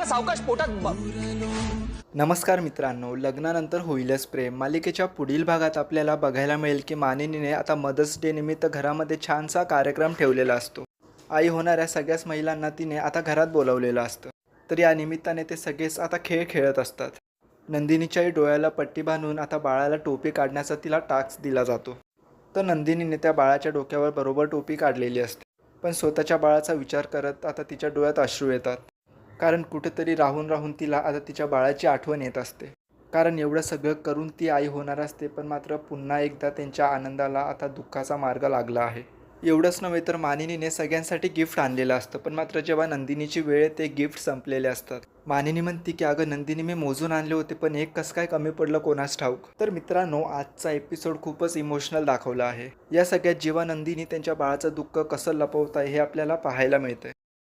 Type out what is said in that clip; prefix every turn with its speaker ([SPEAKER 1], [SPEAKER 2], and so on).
[SPEAKER 1] सावकाश पोटात
[SPEAKER 2] नमस्कार मित्रांनो, लग्नानंतर होईलच प्रेम मालिकेच्या पुढील भागात आपल्याला बघायला मिळेल की मानिनीने आता मदर्स डे निमित्त घरामध्ये छानसा कार्यक्रम ठेवलेला असतो। आई होणाऱ्या सगळ्याच महिलांना तिने आता घरात बोलावलेलं असतं। तर या निमित्ताने ते सगळेच आता खेळ खेळत असतात। नंदिनीच्याही डोळ्याला पट्टी बांधून आता बाळाला टोपी काढण्याचा तिला टास्क दिला जातो। तर नंदिनीने त्या बाळाच्या डोक्यावर बरोबर टोपी काढलेली असते, पण स्वतःच्या बाळाचा विचार करत आता तिच्या डोळ्यात अश्रू येतात। कारण कुठेतरी राहून राहून तिला आता तिच्या बाळाची आठवण येत असते। कारण एवढं सगळं करून ती आई होणार असते, पण मात्र पुन्हा एकदा त्यांच्या आनंदाला आता दुःखाचा मार्ग लागला आहे। एवढंच नव्हे तर मानिनीने सगळ्यांसाठी गिफ्ट आणलेलं असतं, पण मात्र जेव्हा नंदिनीची वेळ ते गिफ्ट संपलेले असतात। मानिनी म्हणते की अगं नंदिनी, मी मोजून आणले होते, पण एक कसं काय कमी पडलं कोणास ठाऊक। तर मित्रांनो, आजचा एपिसोड खूपच इमोशनल दाखवला आहे। या सगळ्यात जेव्हा नंदिनी त्यांच्या बाळाचं दुःख कसं लपवत आहे हे आपल्याला पाहायला मिळतंय।